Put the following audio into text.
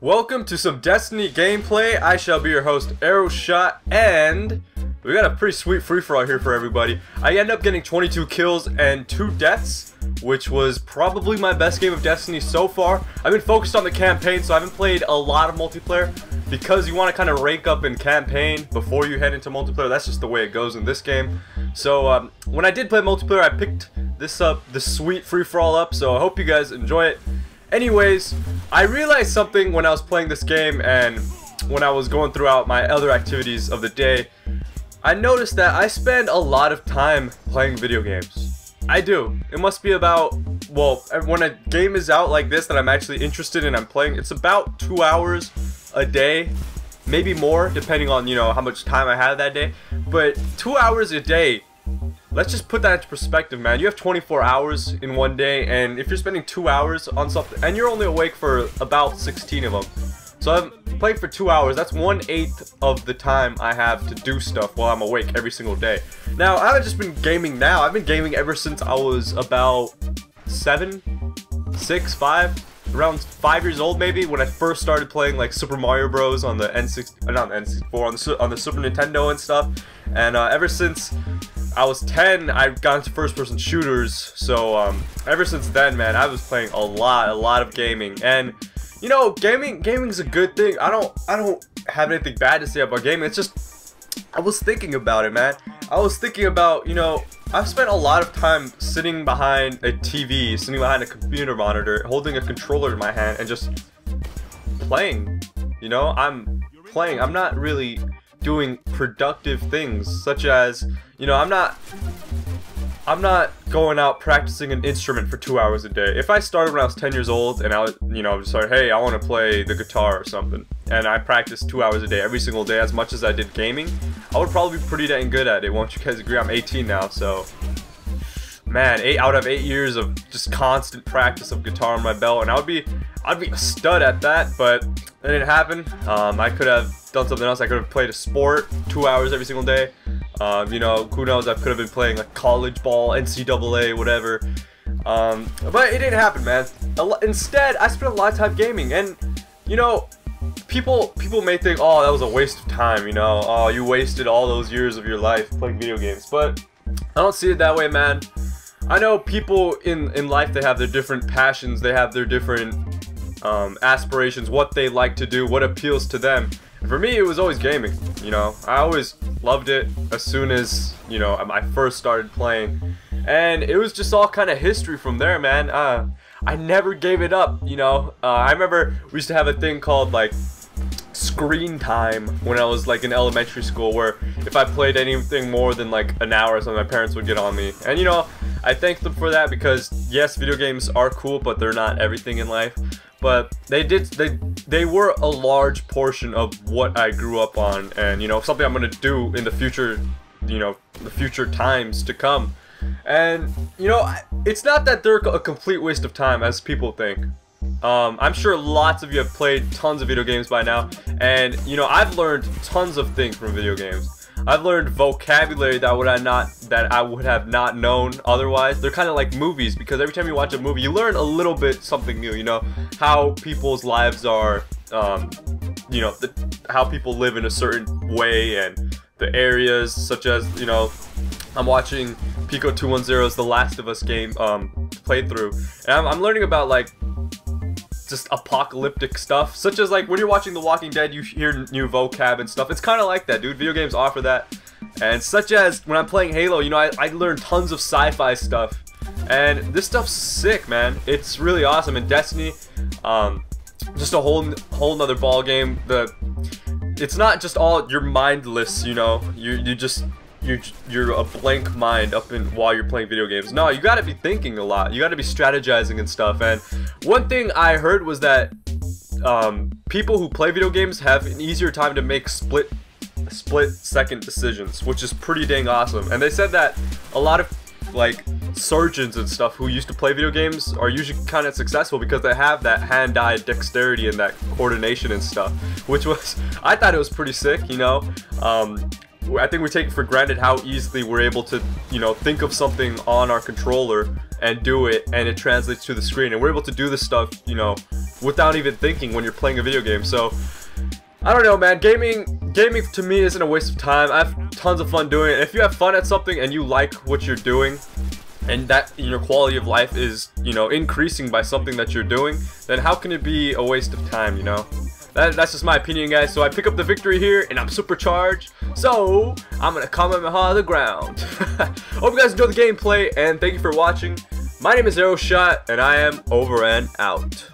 Welcome to some Destiny gameplay. I shall be your host, Arrowshot, and we got a pretty sweet free-for-all here for everybody. I ended up getting 22 kills and 2 deaths, which was probably my best game of Destiny so far. I've been focused on the campaign, so I haven't played a lot of multiplayer, because you want to kind of rank up in campaign before you head into multiplayer. That's just the way it goes in this game. So when I did play multiplayer, I picked this sweet free-for-all up, so I hope you guys enjoy it. Anyways, I realized something when I was playing this game and when I was going throughout my other activities of the day. I noticed that I spend a lot of time playing video games. I do. It must be about, well, when a game is out like this that I'm actually interested in, I'm playing, it's about 2 hours a day, maybe more, depending on, you know, how much time I have that day. But 2 hours a day, let's just put that into perspective, man. You have 24 hours in one day, and if you're spending 2 hours on something, and you're only awake for about 16 of them, so I'm playing for 2 hours, that's 1/8 of the time I have to do stuff while I'm awake every single day. Now, I haven't just been gaming now, I've been gaming ever since I was about 7, 6, 5, around 5 years old maybe, when I first started playing like Super Mario Bros. On the N64, not the N64, on the Super Nintendo and stuff, and ever since I was 10, I got into first-person shooters, so ever since then, man, I was playing a lot of gaming. And you know, gaming's a good thing. I don't have anything bad to say about gaming. It's just, I was thinking about it, man. I was thinking about, you know, I've spent a lot of time sitting behind a TV, sitting behind a computer monitor, holding a controller in my hand, and just playing. You know, I'm playing. I'm not really doing productive things, such as, you know, I'm not going out practicing an instrument for 2 hours a day. If I started when I was 10 years old and I was, you know, just like, hey, I want to play the guitar or something, and I practiced 2 hours a day every single day as much as I did gaming, I would probably be pretty dang good at it. Won't you guys agree? I'm 18 now, so man, 8 out of 8 years of just constant practice of guitar on my belt, and I'd be a stud at that, but it didn't happen. I could have done something else. I could have played a sport 2 hours every single day. You know, who knows, I could have been playing like college ball, NCAA, whatever. But it didn't happen, man. Instead, I spent a lot of time gaming, and you know, people may think, oh, that was a waste of time, you know, oh, you wasted all those years of your life playing video games. But I don't see it that way, man. I know people in life, they have their different passions, they have their different aspirations, what they like to do, what appeals to them. And for me, it was always gaming. You know, I always loved it as soon as, you know, I first started playing, and it was just all kind of history from there, man. I never gave it up, you know. I remember we used to have a thing called like screen time when I was like in elementary school, where if I played anything more than like an hour or something, my parents would get on me. And you know, I thank them for that, because yes, video games are cool, but they're not everything in life. But they were a large portion of what I grew up on, and you know, something I'm gonna do in the future, you know, the future times to come. And you know, it's not that they're a complete waste of time as people think. I'm sure lots of you have played tons of video games by now, and you know, I've learned tons of things from video games. I've learned vocabulary that I would have not known otherwise. They're kind of like movies, because every time you watch a movie, you learn a little bit something new. You know, how people's lives are, you know, how people live in a certain way, and the areas, such as, you know, I'm watching Pico 210's The Last of Us game playthrough, and I'm learning about like just apocalyptic stuff, such as like when you're watching The Walking Dead, you hear new vocab and stuff. It's kind of like that, dude. Video games offer that. And such as when I'm playing Halo, you know, I learn tons of sci-fi stuff, and this stuff's sick, man. It's really awesome. And Destiny, just a whole nother ball game. It's not just all you're mindless, you know. You're a blank mind while you're playing video games. No, you gotta be thinking a lot. You gotta be strategizing and stuff. And one thing I heard was that people who play video games have an easier time to make split-second decisions, which is pretty dang awesome. And they said that a lot of like surgeons and stuff who used to play video games are usually kind of successful, because they have that hand-eye dexterity and that coordination and stuff, which was, I thought it was pretty sick, you know. I think we take for granted how easily we're able to, you know, think of something on our controller and do it, and it translates to the screen, and we're able to do this stuff, you know, without even thinking when you're playing a video game. So I don't know, man. Gaming to me isn't a waste of time. I have tons of fun doing it. If you have fun at something and you like what you're doing, and that your quality of life is, increasing by something that you're doing, then how can it be a waste of time, That's just my opinion, guys. So I pick up the victory here, and I'm supercharged. So I'm gonna Kamehameha the ground. Hope you guys enjoyed the gameplay, and thank you for watching. My name is Arrowshot, and I am over and out.